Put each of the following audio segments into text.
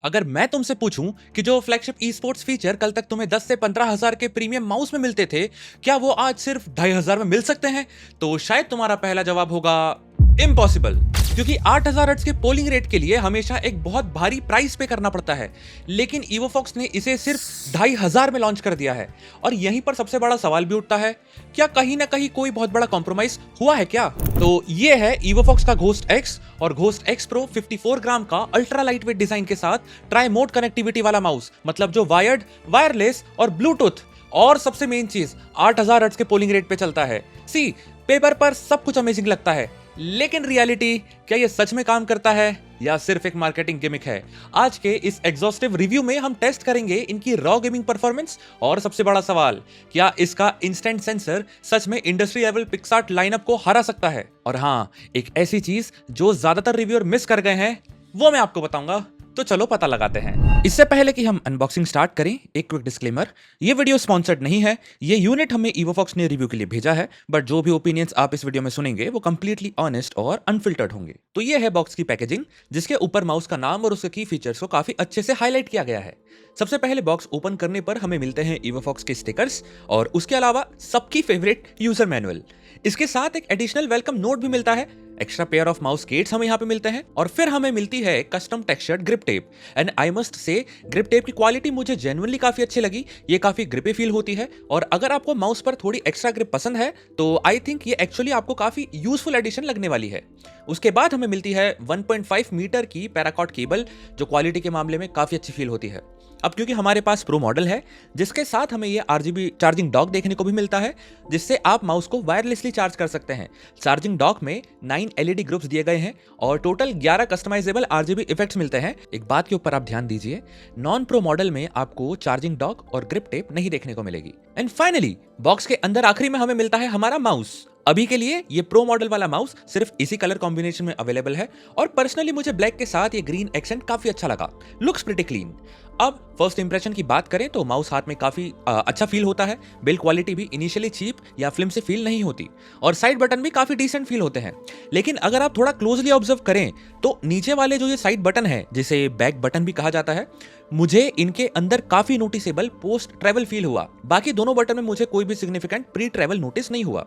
अगर मैं तुमसे पूछूं कि जो फ्लैगशिप ई स्पोर्ट्स फीचर कल तक तुम्हें 10 से 15 हजार के प्रीमियम माउस में मिलते थे, क्या वो आज सिर्फ 2,500 में मिल सकते हैं? तो शायद तुम्हारा पहला जवाब होगा इम्पॉसिबल, क्योंकि 8,000 हर्ट्ज के पोलिंग रेट के लिए हमेशा एक बहुत भारी प्राइस पे करना पड़ता है। लेकिन इवोफॉक्स ने इसे सिर्फ 2,500 में लॉन्च कर दिया है। और यहीं पर सबसे बड़ा सवाल भी उठता है, क्या कहीं ना कहीं कोई बहुत बड़ा कॉम्प्रोमाइज हुआ है क्या? तो ये है इवोफॉक्स का घोस्ट एक्स और घोस्ट एक्स प्रो 54 ग्राम का अल्ट्रा लाइट वेट डिजाइन के साथ ट्राई मोड कनेक्टिविटी वाला माउस, मतलब जो वायर्ड, वायरलेस और ब्लूटूथ और सबसे मेन चीज 8,000 हर्ट्ज के पोलिंग रेट पे चलता है। सी, पेपर पर सब कुछ अमेजिंग लगता है, लेकिन रियलिटी, क्या ये सच में काम करता है या सिर्फ एक मार्केटिंग गिमिक है? आज के इस एग्जॉस्टिव रिव्यू में हम टेस्ट करेंगे इनकी रॉ गेमिंग परफॉर्मेंस और सबसे बड़ा सवाल, क्या इसका इंस्टेंट सेंसर सच में इंडस्ट्री लेवल पिक्सार्ट लाइनअप को हरा सकता है? और हाँ, एक ऐसी चीज जो ज्यादातर रिव्यूअर मिस कर गए हैं, वो मैं आपको बताऊंगा। तो चलो पता लगाते हैं। इससे पहले कि हम अनबॉक्सिंग स्टार्ट करें, एक क्विक डिस्क्लेमर, ये वीडियो स्पॉन्सर्ड नहीं है। ये यूनिट हमें इवोफॉक्स ने रिव्यू के लिए भेजा है, बट जो भी ओपिनियंस आप इस वीडियो में सुनेंगे वो कंप्लीटली ऑनेस्ट और अनफिल्टर्ड होंगे। तो ये है बॉक्स की पैकेजिंग, जिसके ऊपर माउस का नाम और उसके की फीचर्स को काफी अच्छे से हाईलाइट किया गया है। सबसे पहले बॉक्स ओपन करने पर हमें मिलते हैं इवोफॉक्स के स्टिकर्स और उसके अलावा सबकी फेवरेट यूजर मैनुअल। इसके साथ एक एडिशनल वेलकम नोट भी मिलता है, एक्स्ट्रा पेयर ऑफ माउस केट्स हमें यहाँ पे मिलते हैं और फिर हमें मिलती है custom textured grip tape. And I must say, grip tape की क्वालिटी मुझे जेन्युइनली काफी अच्छी लगी। ये काफी ग्रिपी फील होती है और अगर आपको माउस पर थोड़ी एक्स्ट्रा ग्रिप पसंद है तो आई थिंक ये एक्चुअली आपको काफी यूजफुल एडिशन लगने वाली है। उसके बाद हमें मिलती है 1.5 मीटर की पैराकॉर्ड केबल, जो क्वालिटी के मामले में काफी अच्छी फील होती है। अब क्योंकि हमारे पास प्रो मॉडल है, जिसके साथ हमें ये RGB चार्जिंग डॉक देखने को भी मिलता है, जिससे आप माउस को वायरलेसली चार्ज कर सकते हैं। चार्जिंग डॉक में 9 LED ग्रुप्स दिए गए हैं और टोटल 11 कस्टमाइजेबल RGB इफेक्ट्स मिलते हैं। एक बात के ऊपर आप ध्यान दीजिए, नॉन प्रो मॉडल में आपको चार्जिंग डॉक और ग्रिप टेप नहीं देखने को मिलेगी। एंड फाइनली, बॉक्स के अंदर आखिरी में हमें मिलता है हमारा माउस। अभी के लिए ये प्रो मॉडल वाला माउस सिर्फ इसी कलर कॉम्बिनेशन में अवेलेबल है और पर्सनली मुझे ब्लैक के साथ ये ग्रीन एक्सेंट काफी अच्छा लगा। Looks pretty clean. अब फर्स्ट इंप्रेशन की बात करें तो माउस हाथ में काफी अच्छा फील होता है। बिल्ड क्वालिटी भी इनिशियली चीप या फिल्म से फील नहीं होती और साइड बटन भी काफी डिसेंट फील होते हैं। लेकिन अगर आप थोड़ा क्लोजली ऑब्जर्व करें तो नीचे वाले जो ये साइड बटन है, जिसे बैक बटन भी कहा जाता है, मुझे इनके अंदर काफी नोटिसेबल पोस्ट ट्रैवल फील हुआ। बाकी दोनों बटन में मुझे कोई भी सिग्निफिकेंट प्री ट्रैवल नोटिस नहीं हुआ।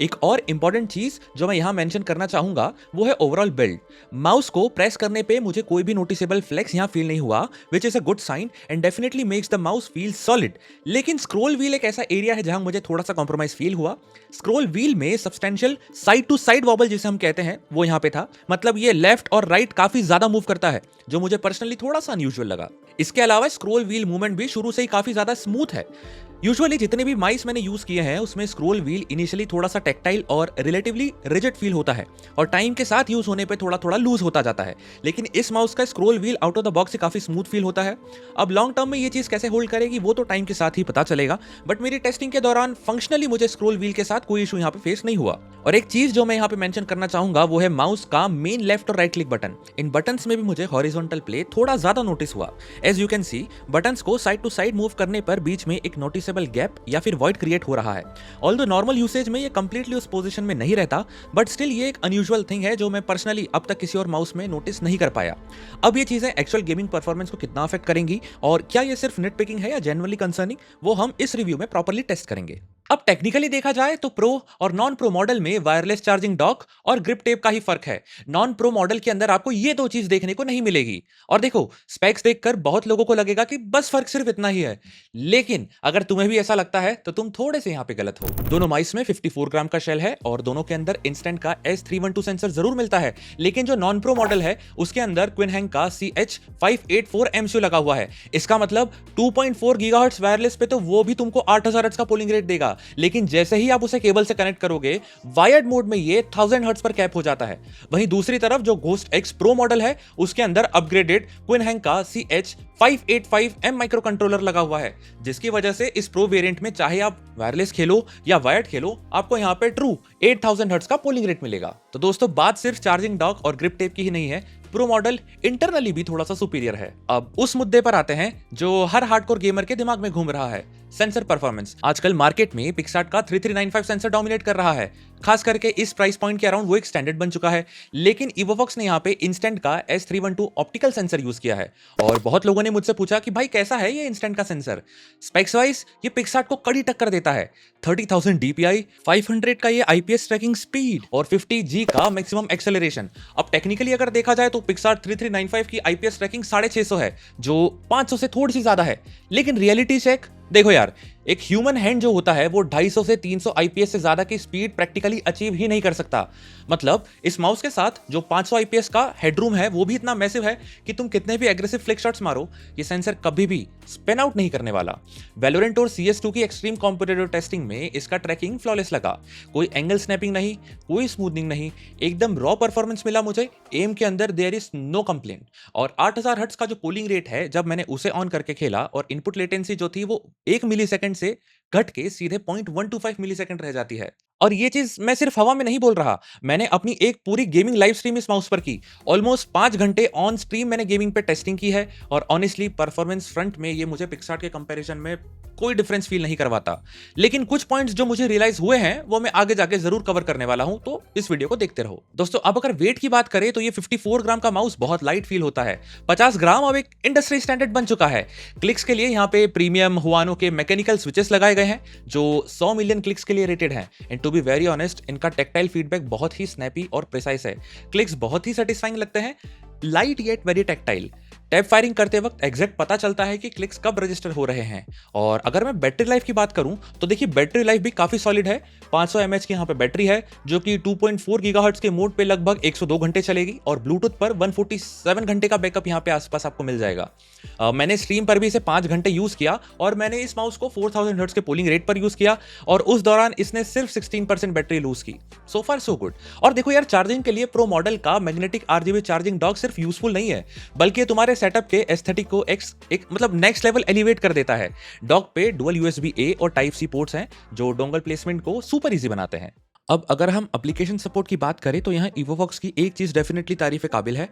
एक और इंपॉर्टेंट चीज जो मैं यहां मेंशन करना चाहूंगा वो है ओवरऑल बिल्ड। माउस को प्रेस करने पे मुझे कोई भी नोटिसेबल फ्लेक्स यहां फील नहीं हुआ, which is a good sign and definitely makes the mouse feel solid. लेकिन स्क्रॉल व्हील एक ऐसा एरिया है जहां मुझे थोड़ा सा कॉम्प्रोमाइज फील हुआ। स्क्रॉल व्हील में substantial side to side wobble जिसे हम कहते हैं, वो यहां पे था। मतलब ये लेफ्ट और राइट काफी ज्यादा मूव करता है, जो मुझे पर्सनली थोड़ा सा अनयूजुअल लगा। इसके अलावा स्क्रॉल व्हील मूवमेंट भी शुरू से ही काफी ज्यादा स्मूथ है। यूजुअली जितने भी माइस मैंने यूज किए हैं उसमें स्क्रॉल व्हील इनिशियली थोड़ा सा टेक्टाइल और रिलेटिवली रिजिड फील होता है और टाइम के साथ यूज होने पे थोड़ा थोड़ा लूज होता जाता है। लेकिन इस माउस का scroll wheel out of the box से काफी स्मूथ फील होता है। अब लॉन्ग टर्म में ये चीज कैसे होल्ड करेगी वो तो टाइम के साथ ही पता चलेगा, बट मेरी टेस्टिंग के दौरान फंक्शनली मुझे स्क्रॉल व्हील के साथ कोई इशू यहाँ पे फेस नहीं हुआ। और एक चीज जो मैं यहाँ पे मेंशन करना चाहूंगा वो है माउस का मेन लेफ्ट और राइट क्लिक बटन। इन बटन्स में भी मुझे हॉरिजॉन्टल प्ले थोड़ा ज्यादा नोटिस हुआ। As you can see, buttons को साइड टू साइड मूव करने पर बीच में एक नोटिसेबल गैप या फिर वॉइड क्रिएट हो रहा है। ऑल्दो नॉर्मल यूसेज में ये कंप्लीटली उस पोजीशन में नहीं रहता, बट स्टिल ये एक अनयूजुअल थिंग है जो मैं पर्सनली अब तक किसी और माउस में नोटिस नहीं कर पाया। अब ये चीजें एक्चुअल गेमिंग परफॉर्मेंस को कितना अफेक्ट करेंगी और क्या ये सिर्फ नेट पिकिंग है या जेन्युइनली कंसर्निंग, वो हम इस रिव्यू में प्रॉपर्ली टेस्ट करेंगे। अब टेक्निकली देखा जाए तो प्रो और नॉन प्रो मॉडल में वायरलेस चार्जिंग डॉक और ग्रिप टेप का ही फर्क है। नॉन प्रो मॉडल के अंदर आपको ये दो चीज देखने को नहीं मिलेगी। और देखो, स्पेक्स देखकर बहुत लोगों को लगेगा कि बस फर्क सिर्फ इतना ही है, लेकिन अगर तुम्हें भी ऐसा लगता है तो तुम थोड़े से यहाँ पे गलत हो। दोनों माइस में 54 ग्राम का शेल है और दोनों के अंदर इंस्टेंट का S312 सेंसर जरूर मिलता है, लेकिन जो नॉन प्रो मॉडल है उसके अंदर क्विनहैंग का CH584 MCU लगा हुआ है। इसका मतलब 2.4 गीगाहर्ट्ज वायरलेस पे तो वो भी तुमको 8,000 हर्ट्ज का पोलिंग रेट देगा, लेकिन जैसे ही आप उसे केबल से कनेक्ट करोगे वायर्ड मोड में ये 1000 हर्ट्ज पर कैप हो जाता है। वहीं दूसरी तरफ जो घोस्ट एक्स प्रो मॉडल है उसके अंदर अपग्रेडेड क्विनहैंग का CH585M माइक्रो कंट्रोलर लगा हुआ है, जिसकी वजह से इस प्रो वेरिएंट में चाहे आप वायरलेस खेलो या वायर्ड खेलो, आपको यहाँ पे ट्रू 8000 हर्ट्ज का पोलिंग रेट मिलेगा। तो दोस्तों, बात सिर्फ चार्जिंग डॉक और ग्रिप टेप की ही नहीं है, प्रो मॉडल इंटरनली भी थोड़ा सा सुपीरियर है। अब उस मुद्दे पर आते हैं जो हर हार्डकोर गेमर के दिमाग में घूम रहा है, सेंसर परफॉर्मेंस। आजकल मार्केट में पिक्सार्ट का 3395 सेंसर डोमिनेट कर रहा है, खास करके इस प्राइस पॉइंट के अराउंड वो एक स्टैंडर्ड बन चुका है। लेकिन इवोफॉक्स ने यहाँ पे इंस्टेंट का S312 ऑप्टिकल सेंसर यूज किया है और बहुत लोगों ने मुझसे पूछा कि भाई कैसा है ये इंस्टेंट का सेंसर। स्पेक्स वाइज ये पिक्सार्ट को कड़ी टक्कर देता है। 30,000 DPI, 500 का ये IPS ट्रैकिंग स्पीड और 50G का मैक्सिमम एक्सेलरेशन। अब टेक्निकली अगर देखा जाए तो पिक्सार्ट 3395 की IPS ट्रैकिंग 650 है, जो 500 से थोड़ी सी ज्यादा है। लेकिन रियलिटी चेक देखो यार, एक ह्यूमन हैंड जो होता है वो 250 से 300 IPS से ज्यादा की स्पीड प्रैक्टिकली अचीव ही नहीं कर सकता। मतलब इस माउस के साथ जो 500 IPS का हेडरूम है वो भी इतना मैसिव है कि तुम कितने भी एग्रेसिव फ्लिक शॉट्स मारो, ये सेंसर कभी भी स्पिन आउट नहीं करने वाला। वैलोरेंट और CS2 की एक्सट्रीम कॉम्पिटिटिव टेस्टिंग में इसका ट्रैकिंग फ्लॉलेस लगा। कोई एंगल स्नैपिंग नहीं, कोई स्मूथनिंग नहीं, एकदम रॉ परफॉर्मेंस मिला मुझे। एम के अंदर देयर इज नो कंप्लेंट। और 8000 हर्ट्ज का जो पोलिंग रेट है, जब मैंने उसे ऑन करके खेला और इनपुट लेटेंसी जो थी वो 1 मिलीसेकंड से घट के सीधे 0.125 मिलीसेकंड रह जाती है। और ये चीज मैं सिर्फ हवा में नहीं बोल रहा, मैंने अपनी एक पूरी गेमिंग लाइव स्ट्रीम इस माउस पर की। ऑलमोस्ट 5 घंटे ऑन स्ट्रीम मैंने गेमिंग पे टेस्टिंग की है और ऑनेस्टली परफॉर्मेंस फ्रंट में ये मुझे पिक्सार्ट के कंपैरिजन में कोई डिफरेंस फील नहीं करवाता। लेकिन कुछ पॉइंट्स जो मुझे रियलाइज हुए हैं वो मैं आगे जाके जरूर कवर करने वाला हूं, तो इस वीडियो को देखते रहो। दोस्तों अब अगर वेट की बात करें तो ये 54 ग्राम का माउस बहुत लाइट फील होता है। 50 ग्राम अब एक इंडस्ट्री स्टैंडर्ड बन चुका है। क्लिक्स के लिए यहाँ पे प्रीमियम हुआनो के मैकेनिकल स्विचेस लगाए गए हैं जो 100 मिलियन क्लिक्स के लिए रेटेड हैं। And to be very honest, इनका टेक्टाइल फीडबैक बहुत ही स्नैपी और प्रिसाइज है। क्लिक्स बहुत ही सेटिस्फाइंग लगते हैं, light yet very tactile. Tap firing करते वक्त एग्जैक्ट पता चलता है कि क्लिक्स कब रजिस्टर हो रहे हैं। और अगर मैं बैटरी लाइफ की बात करूं तो देखिए बैटरी लाइफ भी काफी सॉलिड है। 500 mAh की यहाँ पे बैटरी है जो कि 2.4 गीगाहर्ट्ज के मोड पे लगभग 102 घंटे चलेगी और ब्लूटूथ पर 147 घंटे का बैकअप यहाँ पे आसपास आपको मिल जाएगा। मैंने स्ट्रीम पर भी इसे 5 घंटे यूज किया और मैंने इस माउस को 4000 हर्ट्ज के पोलिंग रेट पर यूज किया और उस दौरान इसने सिर्फ 16% बैटरी लूज की। सो फार सो गुड। और देखो यार, चार्जिंग के लिए प्रो मॉडल का मैग्नेटिक RGB चार्जिंग डॉक सिर्फ यूजफुल नहीं है, बल्कि तुम्हारे सेटअप के एस्थेटिक को एक मतलब नेक्स्ट लेवल एलिवेट कर देता है। डॉक पे डुअल USB-A और Type-C पोर्ट्स हैं जो डोंगल प्लेसमेंट को सुपर इजी बनाते हैं। अब अगर हम एप्लीकेशन सपोर्ट की बात करें तो यहाँ इवोफॉक्स की एक चीज डेफिनेटली तारीफ काबिल है।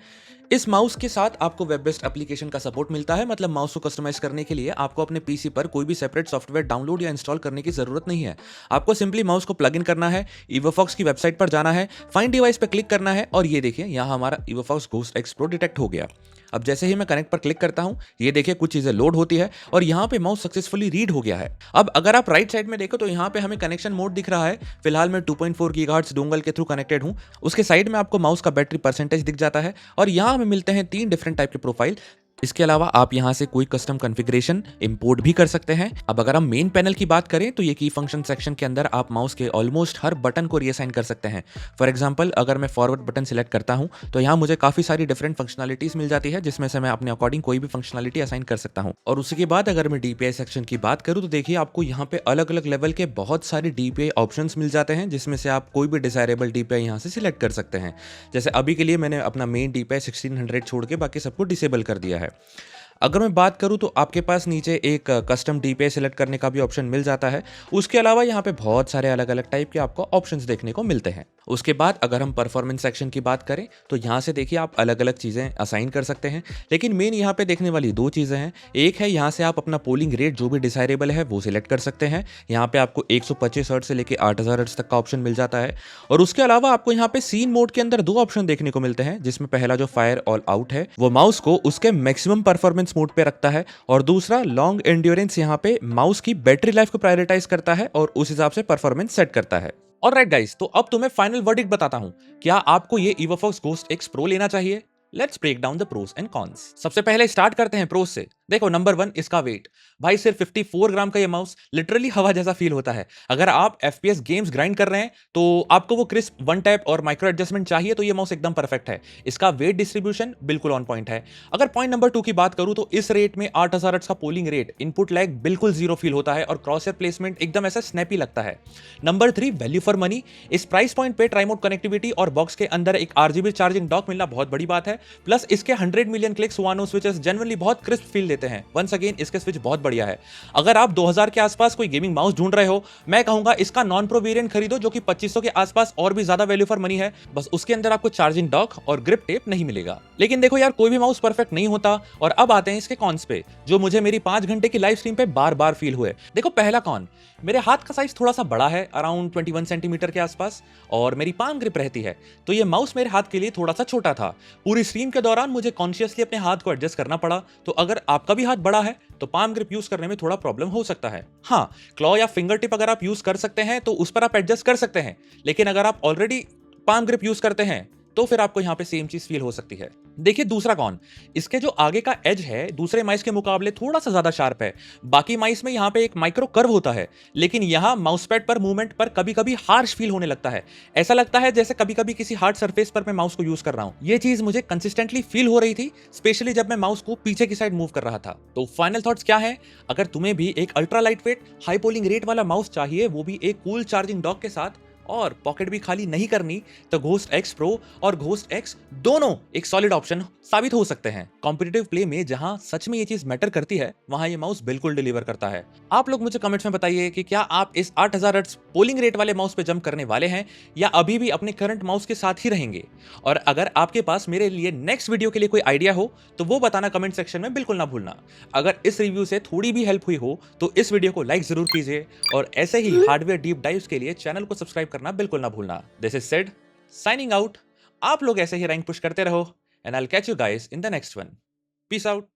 इस माउस के साथ आपको वेब बेस्ड एप्लीकेशन का सपोर्ट मिलता है। मतलब माउस को कस्टमाइज करने के लिए आपको अपने पीसी पर कोई भी सेपरेट सॉफ्टवेयर डाउनलोड या इंस्टॉल करने की जरूरत नहीं है। आपको सिंपली माउस को प्लग इन करना है, इवोफॉक्स की वेबसाइट पर जाना है, फाइंड डिवाइस पर क्लिक करना है और ये देखिए यहाँ हमारा इवोफॉक्स घोस्ट एक्स प्रो डिटेक्ट हो गया। अब जैसे ही मैं कनेक्ट पर क्लिक करता हूं, ये देखिए कुछ चीजें लोड होती है और यहाँ पे माउस सक्सेसफुली रीड हो गया है। अब अगर आप राइट साइड में देखो तो यहाँ पे हमें कनेक्शन मोड दिख रहा है। फिलहाल मैं 2.4 गीगाहर्ट्ज डोंगल के थ्रू कनेक्टेड हूँ। उसके साइड में आपको माउस का बैटरी परसेंटेज दिख जाता है और यहाँ हमें मिलते हैं 3 डिफरेंट टाइप के प्रोफाइल। इसके अलावा आप यहां से कोई कस्टम कॉन्फ़िगरेशन इंपोर्ट भी कर सकते हैं। अब अगर हम मेन पैनल की बात करें तो ये की फंक्शन सेक्शन के अंदर आप माउस के ऑलमोस्ट हर बटन को रीअसाइन कर सकते हैं। फॉर एग्जांपल अगर मैं फॉरवर्ड बटन सिलेक्ट करता हूं तो यहाँ मुझे काफी सारी डिफरेंट फंक्शनलिटीज मिल जाती है जिसमें से मैं अपने अकॉर्डिंग कोई भी फंक्शनलिटी असाइन कर सकता हूँ। और उसी के बाद अगर मैं DPI सेक्शन की बात करूँ तो देखिए आपको यहाँ पे अलग अलग लेवल के बहुत सारे DPI ऑप्शन मिल जाते हैं जिसमें से आप कोई भी डिजायरेबल DPI यहाँ से सिलेक्ट कर सकते हैं। जैसे अभी के लिए मैंने अपना मेन DPI 1600 छोड़ के बाकी सबको डिसेबल कर दिया है। अगर मैं बात करूं तो आपके पास नीचे एक कस्टम DPI सिलेक्ट करने का भी ऑप्शन मिल जाता है। उसके अलावा यहाँ पे बहुत सारे अलग अलग टाइप के आपको ऑप्शंस देखने को मिलते हैं। उसके बाद अगर हम परफॉर्मेंस सेक्शन की बात करें तो यहाँ से देखिए आप अलग अलग चीज़ें असाइन कर सकते हैं, लेकिन मेन यहाँ पे देखने वाली 2 चीज़ें हैं। एक है यहाँ से आप अपना पोलिंग रेट जो भी डिसाइरेबल है वो सिलेक्ट कर सकते हैं। यहाँ पे आपको 125 हर्ट्ज से लेकर 8000 हर्ट्ज तक का ऑप्शन मिल जाता है। और उसके अलावा आपको यहाँ पे सीन मोड के अंदर 2 ऑप्शन देखने को मिलते हैं, जिसमें पहला जो फायर ऑल आउट है वो माउस को उसके मैक्सिमम परफॉर्मेंस मोड पे रखता है और दूसरा लॉन्ग एंड्योरेंस यहाँ पे माउस की बैटरी लाइफ को प्रायोरिटाइज करता है और उस हिसाब से परफॉर्मेंस सेट करता है। ऑलराइट गाइस, तो अब तुम्हें फाइनल वर्डिक्ट बताता हूं। क्या आपको ये इवोफॉक्स घोस्ट एक्स प्रो लेना चाहिए? Let's break down the pros and cons. सबसे पहले स्टार्ट करते हैं प्रोस से। देखो नंबर 1 इसका वेट। भाई सिर्फ 54 ग्राम का ये माउस लिटरली हवा जैसा फील होता है। अगर आप FPS गेम्स ग्राइंड कर रहे हैं तो आपको वो क्रिस्प वन टैप और माइक्रो एडजस्टमेंट चाहिए तो ये माउस एकदम परफेक्ट है। इसका वेट डिस्ट्रीब्यूशन बिल्कुल ऑन पॉइंट है। अगर पॉइंट नंबर 2 की बात करूं तो इस रेट में 8000 हर्ट्ज का पोलिंग रेट, इनपुट लैग बिल्कुल 0 फील होता है और क्रॉसहेयर प्लेसमेंट एकदम ऐसा स्नैपी लगता है। Number 3 value for money. इस प्राइस पॉइंट पे ट्राइमोड कनेक्टिविटी और बॉक्स के अंदर एक RGB चार्जिंग डॉक मिलना बहुत बड़ी बात है। प्लस इसके 100 मिलियन क्लिक्स हुआनो स्विचेस जनरली बहुत क्रिस्प फील देते लेते हैं। वंस अगेन इसके स्विच बहुत बढ़िया है। अगर आप 2000 के आसपास कोई गेमिंग माउस ढूंढ रहे हो, मैं कहूंगा इसका नॉन प्रो वेरिएंट खरीदो जो कि 2500 के आसपास और भी ज्यादा वैल्यू फॉर मनी है। बस उसके अंदर आपको चार्जिंग डॉक और ग्रिप टेप नहीं मिलेगा। लेकिन देखो यार, कोई भी माउस परफेक्ट नहीं होता। और अब आते हैं इसके कॉन्स पे, जो मुझे मेरी 5 घंटे की लाइव स्ट्रीम पे बार बार फील हुए। देखो, पहला कॉन, मेरे हाथ का साइज थोड़ा सा बड़ा है, अराउंड 21 सेंटीमीटर के आसपास, और मेरी पाम ग्रिप रहती है, तो ये माउस मेरे हाथ के लिए थोड़ा सा छोटा था। पूरी स्ट्रीम के दौरान मुझे कॉन्शियसली अपने हाथ को एडजस्ट करना पड़ा। तो अगर आपका भी हाथ बड़ा है तो पाम ग्रिप यूज करने में थोड़ा प्रॉब्लम हो सकता है। हाँ, क्लॉ या फिंगर टिप अगर आप यूज कर सकते हैं तो उस पर आप एडजस्ट कर सकते हैं। लेकिन अगर आप ऑलरेडी पाम ग्रिप यूज करते हैं तो फिर आपको यहां पे सेम चीज फील हो सकती है। देखिए दूसरा कौन, इसके जो आगे का एज है दूसरे माइस के मुकाबले थोड़ा सा ज्यादा शार्प है। बाकी माइस में यहाँ पे एक माइक्रो कर्व होता है, लेकिन यहाँ माउस पैड पर मूवमेंट पर कभी कभी हार्श फील होने लगता है। ऐसा लगता है जैसे कभी कभी किसी हार्ड सरफेस पर मैं माउस को यूज कर रहा हूँ। ये चीज मुझे कंसिस्टेंटली फील हो रही थी, स्पेशली जब मैं माउस को पीछे की साइड मूव कर रहा था। तो फाइनल थॉट्स क्या है, अगर तुम्हें भी एक ultra light weight high polling rate वाला माउस चाहिए, वो भी एक कूल चार्जिंग डॉक के साथ, और पॉकेट भी खाली नहीं करनी, तो घोस्ट एक्स प्रो और घोस्ट एक्स दोनों एक सॉलिड ऑप्शन साबित हो सकते हैं। कॉम्पिटिटिव प्ले में जहां सच में ये चीज मैटर करती है, वहां ये माउस बिल्कुल डिलीवर करता है। आप लोग मुझे कमेंट्स में बताइए कि क्या आप इस 8000 हर्ट्ज पोलिंग रेट वाले माउस पे जंप करने वाले हैं या अभी भी अपने करंट माउस के साथ ही रहेंगे। और अगर आपके पास मेरे लिए नेक्स्ट वीडियो के लिए कोई आइडिया हो तो वो बताना कमेंट सेक्शन में बिल्कुल ना भूलना। अगर इस रिव्यू से थोड़ी भी हेल्प हुई हो तो इस वीडियो को लाइक जरूर कीजिए, और ऐसे ही हार्डवेयर डीप डाइव्स के लिए चैनल को सब्सक्राइब करना बिल्कुल ना भूलना। This is said, signing out. आप लोग ऐसे ही रैंक पुश करते रहो, and I will catch you guys in the next one. Peace out.